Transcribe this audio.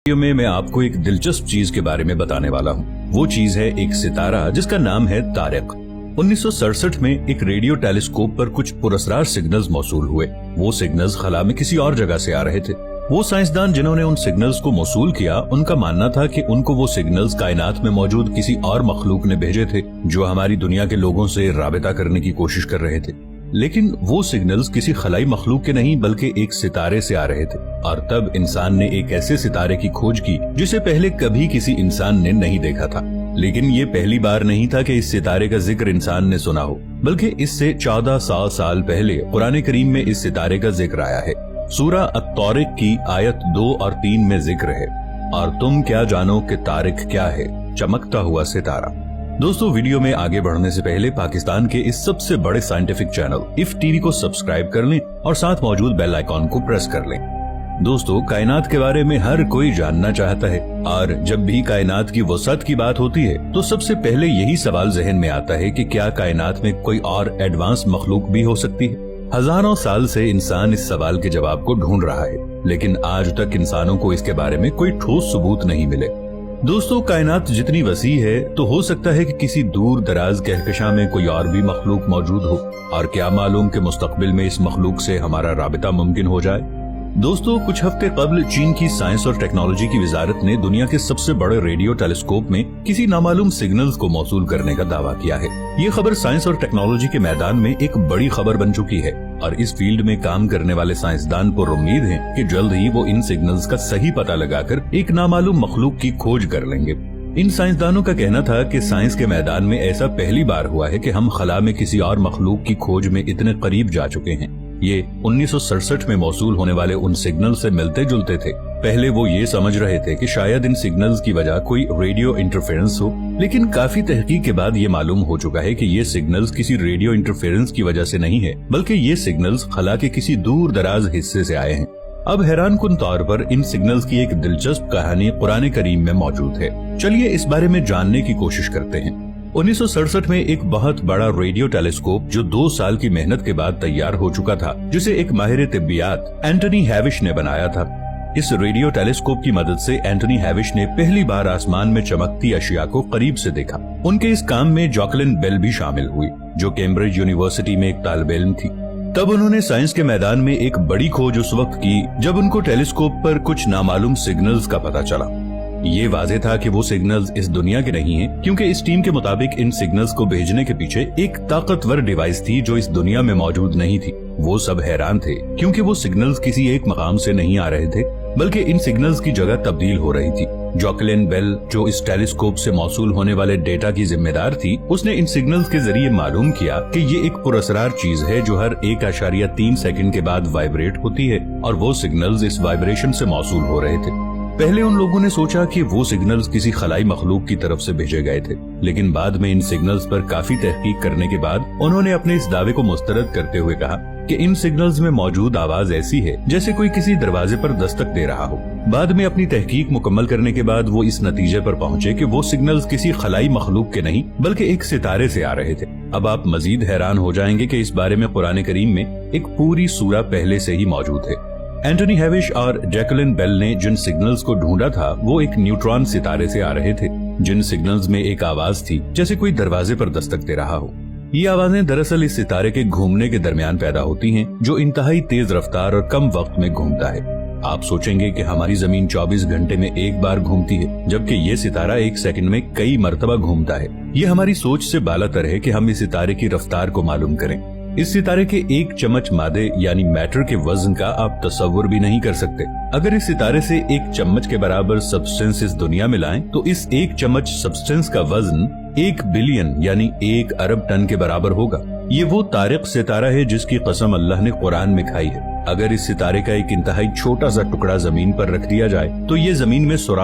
Video में मैं आपको एक दिलचस्प चीज के बारे में बताने वाला हूँ। वो चीज है एक सितारा जिसका नाम है तारिक। 1967 में एक रेडियो टेलीस्कोप पर कुछ पुरस्कार सिग्नल्स मौसूल हुए। वो सिग्नल्स खला में किसी और जगह से आ रहे थे। वो साइंसदान जिन्होंने उन सिग्नल्स को मौसूल किया, उनका मानना था कि उनको वो सिग्नल्स कायनात में मौजूद किसी और मखलूक ने भेजे थे जो हमारी दुनिया के लोगों से राबिता करने की कोशिश कर रहे थे। लेकिन वो सिग्नल्स किसी खलाई मखलूक के नहीं बल्कि एक सितारे से आ रहे थे। और तब इंसान ने एक ऐसे सितारे की खोज की जिसे पहले कभी किसी इंसान ने नहीं देखा था। लेकिन ये पहली बार नहीं था कि इस सितारे का जिक्र इंसान ने सुना हो, बल्कि इससे 1400 साल पहले कुरान करीम में इस सितारे का जिक्र आया है। सूरा अत-तारिक की आयत 2 और 3 में जिक्र है, और तुम क्या जानो कि तारिक क्या है, चमकता हुआ सितारा। दोस्तों, वीडियो में आगे बढ़ने से पहले पाकिस्तान के इस सबसे बड़े साइंटिफिक चैनल इफ टीवी को सब्सक्राइब कर लें और साथ मौजूद बेल आइकॉन को प्रेस कर लें। दोस्तों, कायनात के बारे में हर कोई जानना चाहता है, और जब भी कायनात की वसअत की बात होती है तो सबसे पहले यही सवाल जहन में आता है कि क्या कायनात में कोई और एडवांस मखलूक भी हो सकती है। हजारों साल से इंसान इस सवाल के जवाब को ढूंढ रहा है, लेकिन आज तक इंसानों को इसके बारे में कोई ठोस सबूत नहीं मिले। दोस्तों, कायनात जितनी वसी है तो हो सकता है कि किसी दूर दराज कहकशां में कोई और भी मखलूक मौजूद हो, और क्या मालूम कि मुस्तकबिल में इस मखलूक से हमारा राबिता मुमकिन हो जाए। दोस्तों, कुछ हफ्ते कबल चीन की साइंस और टेक्नोलॉजी की वजारत ने दुनिया के सबसे बड़े रेडियो टेलीस्कोप में किसी नामालूम सिग्नल्स को मौसूल करने का दावा किया है। ये खबर साइंस और टेक्नोलॉजी के मैदान में एक बड़ी खबर बन चुकी है, और इस फील्ड में काम करने वाले साइंसदान पर उम्मीद है कि जल्द ही वो इन सिग्नल्स का सही पता लगाकर एक नामालूम मखलूक की खोज कर लेंगे। इन साइंसदानों का कहना था कि साइंस के मैदान में ऐसा पहली बार हुआ है कि हम खला में किसी और मखलूक की खोज में इतने करीब जा चुके हैं। ये 1967 में मौसूल होने वाले उन सिग्नल से मिलते जुलते थे। पहले वो ये समझ रहे थे कि शायद इन सिग्नल्स की वजह कोई रेडियो इंटरफेरेंस हो, लेकिन काफी तहकीक के बाद ये मालूम हो चुका है कि ये सिग्नल्स किसी रेडियो इंटरफेरेंस की वजह से नहीं है, बल्कि ये सिग्नल्स खला के किसी दूर दराज हिस्से से आए हैं। अब हैरानकुन तौर पर इन सिग्नल्स की एक दिलचस्प कहानी कुरान करीम में मौजूद है। चलिए इस बारे में जानने की कोशिश करते हैं। 1967 में एक बहुत बड़ा रेडियो टेलीस्कोप जो 2 साल की मेहनत के बाद तैयार हो चुका था, जिसे एक माहिर तिब्बियात एंटनी हैविश ने बनाया था। इस रेडियो टेलीस्कोप की मदद से एंटनी हैविश ने पहली बार आसमान में चमकती अशिया को करीब से देखा। उनके इस काम में जैकलिन बेल भी शामिल हुई, जो कैम्ब्रिज यूनिवर्सिटी में एक तालिब इल्म थी। तब उन्होंने साइंस के मैदान में एक बड़ी खोज उस वक्त की जब उनको टेलीस्कोप पर कुछ नामालूम सिग्नल्स का पता चला। ये वाज़ेह था कि वो सिग्नल्स इस दुनिया के नहीं हैं, क्योंकि इस टीम के मुताबिक इन सिग्नल्स को भेजने के पीछे एक ताकतवर डिवाइस थी जो इस दुनिया में मौजूद नहीं थी। वो सब हैरान थे, क्योंकि वो सिग्नल्स किसी एक मकाम से नहीं आ रहे थे, बल्कि इन सिग्नल्स की जगह तब्दील हो रही थी। जैकलिन बेल, जो इस टेलीस्कोप से मौसूल होने वाले डेटा की जिम्मेदार थी, उसने इन सिग्नल्स के जरिए मालूम किया कि ये एक पुरअसरार चीज है जो हर 1.3 सेकंड के बाद वाइब्रेट होती है, और वो सिग्नल्स इस वाइब्रेशन से मौसूल हो रहे थे। पहले उन लोगों ने सोचा कि वो सिग्नल्स किसी खलाई मखलूक की तरफ से भेजे गए थे, लेकिन बाद में इन सिग्नल्स पर काफी तहकीक करने के बाद उन्होंने अपने इस दावे को मुस्तरद करते हुए कहा कि इन सिग्नल्स में मौजूद आवाज ऐसी है जैसे कोई किसी दरवाजे पर दस्तक दे रहा हो। बाद में अपनी तहकीक मुकम्मल करने के बाद वो इस नतीजे पर पहुंचे कि वो सिग्नल्स किसी खलाई मखलूक के नहीं बल्कि एक सितारे से आ रहे थे। अब आप मजीद हैरान हो जाएंगे कि इस बारे में कुरान करीम में एक पूरी सूरा पहले से ही मौजूद है। एंटनी हैविश और जैकलिन बेल ने जिन सिग्नल्स को ढूंढा था वो एक न्यूट्रॉन सितारे से आ रहे थे, जिन सिग्नल्स में एक आवाज थी जैसे कोई दरवाजे पर दस्तक दे रहा हो। ये आवाजें दरअसल इस सितारे के घूमने के दरमियान पैदा होती हैं, जो इंतहाई तेज रफ्तार और कम वक्त में घूमता है। आप सोचेंगे कि हमारी जमीन 24 घंटे में एक बार घूमती है, जबकि ये सितारा 1 सेकंड में कई मरतबा घूमता है। ये हमारी सोच से बालातर है कि हम इस सितारे की रफ्तार को मालूम करें। इस सितारे के 1 चम्मच मादे यानी मैटर के वजन का आप तसव्वुर भी नहीं कर सकते। अगर इस सितारे से 1 चम्मच के बराबर सब्सटेंस इस दुनिया में लाएं, तो इस 1 चम्मच सब्सटेंस का वजन 1 बिलियन यानी 1 अरब टन के बराबर होगा। ये वो तारिक सितारा है जिसकी कसम अल्लाह ने कुरान में खाई है। अगर इस सितारे का एक इंतहाई छोटा सा टुकड़ा जमीन पर रख दिया जाए तो ये जमीन में सुराख